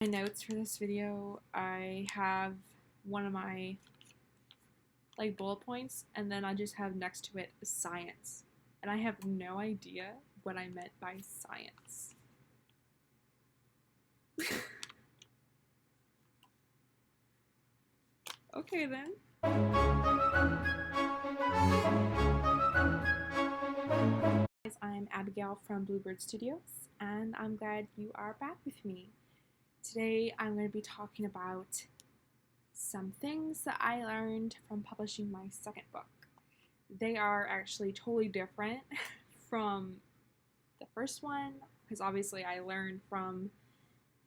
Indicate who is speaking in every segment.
Speaker 1: My notes for this video, I have one of my bullet points, and then I just have next to it science. And I have no idea what I meant by science. Okay then. I'm Abigail from Bluebird Studios, and I'm glad you are back with me. Today I'm going to be talking about some things that I learned from publishing my second book. They are actually totally different from the first one, because obviously I learned from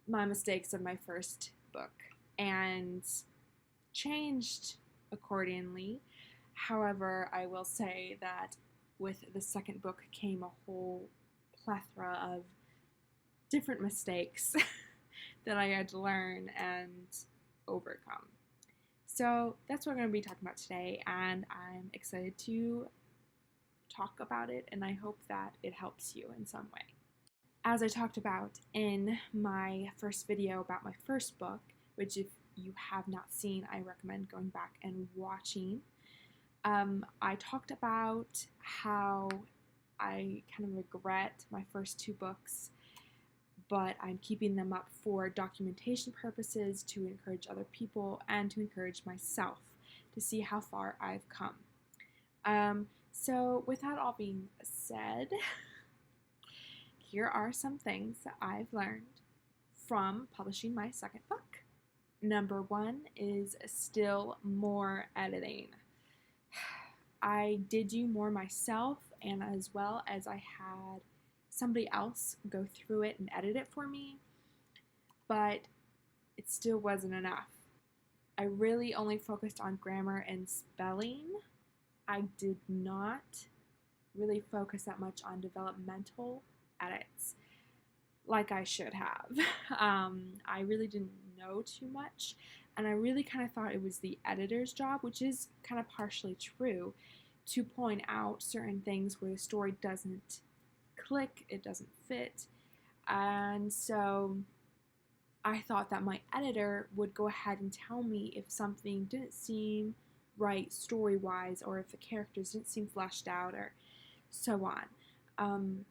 Speaker 1: my mistakes of my first book and changed accordingly. However, I will say that with the second book came a whole plethora of different mistakes that I had to learn and overcome. So that's what we're going to be talking about today, and I'm excited to talk about it, and I hope that it helps you in some way. As I talked about in my first video about my first book, which if you have not seen, I recommend going back and watching, I talked about how I kind of regret my first two books, but I'm keeping them up for documentation purposes, to encourage other people and to encourage myself to see how far I've come. So with that all being said, here are some things that I've learned from publishing my second book. Number one is still more editing. I did do more myself, and as well as I had somebody else go through it and edit it for me, but it still wasn't enough. I really only focused on grammar and spelling. I did not really focus that much on developmental edits like I should have. I really didn't know too much, and I really kind of thought it was the editor's job, which is kind of partially true, to point out certain things where the story doesn't click, it doesn't fit. And so I thought that my editor would go ahead and tell me if something didn't seem right story-wise, or if the characters didn't seem fleshed out, or so on.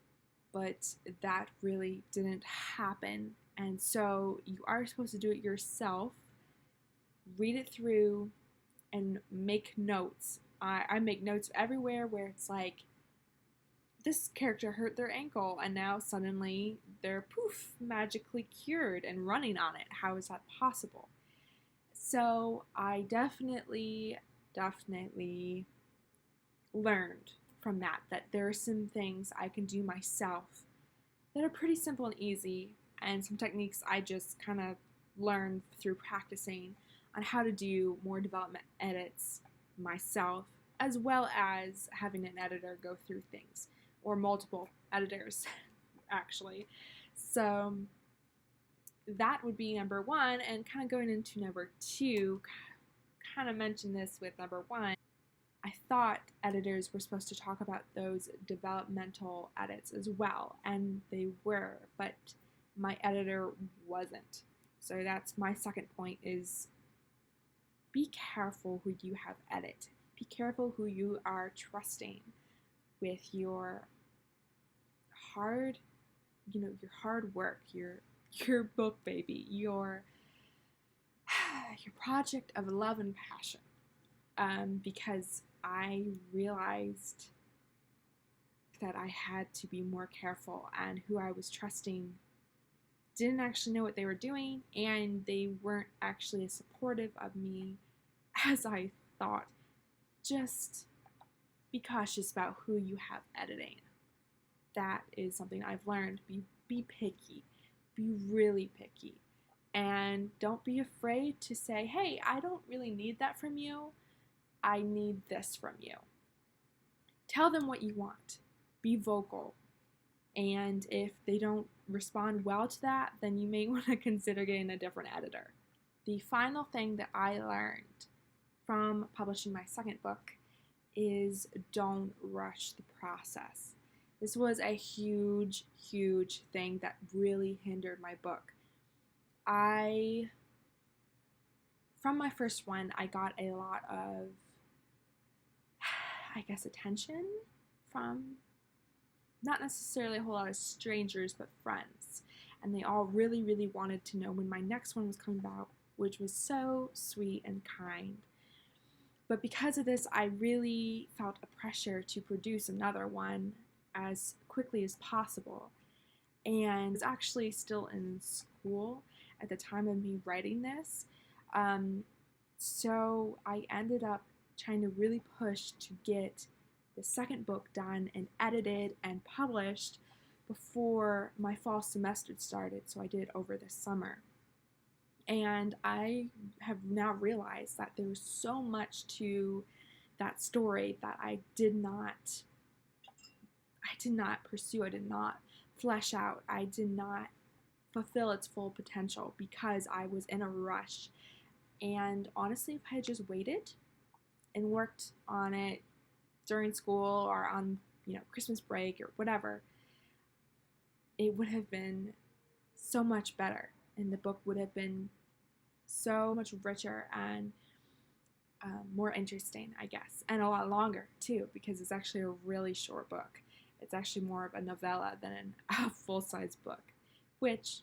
Speaker 1: But that really didn't happen. And so you are supposed to do it yourself, read it through, and make notes. I make notes everywhere where it's like, this character hurt their ankle and now suddenly they're poof, magically cured and running on it. How is that possible? So I definitely learned from that there are some things I can do myself that are pretty simple and easy, and some techniques I just kind of learned through practicing on how to do more development edits myself, as well as having an editor go through things, or multiple editors actually. So that would be number one, and kind of going into number two, kind of mentioned this with number one. I thought editors were supposed to talk about those developmental edits as well, and they were, but my editor wasn't. So that's my second point, is be careful who you have edit. Be careful who you are trusting with your hard work, your book baby, your project of love and passion. Because I realized that I had to be more careful, and who I was trusting didn't actually know what they were doing, and they weren't actually as supportive of me as I thought. Just be cautious about who you have editing. That is something I've learned. Be picky. Be really picky. And don't be afraid to say, hey, I don't really need that from you. I need this from you. Tell them what you want. Be vocal. And if they don't respond well to that, then you may want to consider getting a different editor. The final thing that I learned from publishing my second book is don't rush the process. This was a huge thing that really hindered my book. I, from my first one, I got a lot of, I guess, attention from not necessarily a whole lot of strangers, but friends. And they all really, really wanted to know when my next one was coming out, which was so sweet and kind. But because of this, I really felt a pressure to produce another one as quickly as possible. And I was actually still in school at the time of me writing this. So I ended up trying to really push to get the second book done and edited and published before my fall semester started. So I did it over the summer. And I have now realized that there was so much to that story that I did not pursue. I did not flesh out. I did not fulfill its full potential because I was in a rush. And honestly, if I had just waited and worked on it during school or on, Christmas break or whatever, it would have been so much better. And the book would have been so much richer and more interesting, I guess. And a lot longer, too, because it's actually a really short book. It's actually more of a novella than a full-size book, which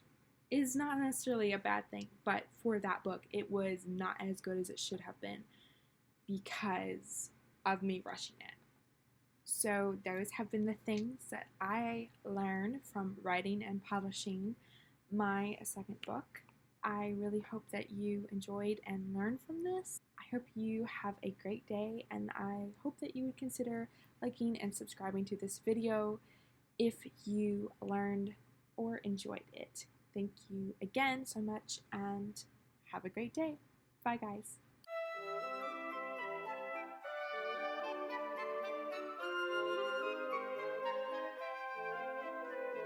Speaker 1: is not necessarily a bad thing. But for that book, it was not as good as it should have been because of me rushing it. So those have been the things that I learned from writing and publishing my second book. I really hope that you enjoyed and learned from this. I hope you have a great day, and I hope that you would consider liking and subscribing to this video if you learned or enjoyed it. Thank you again so much, and have a great day. Bye, guys.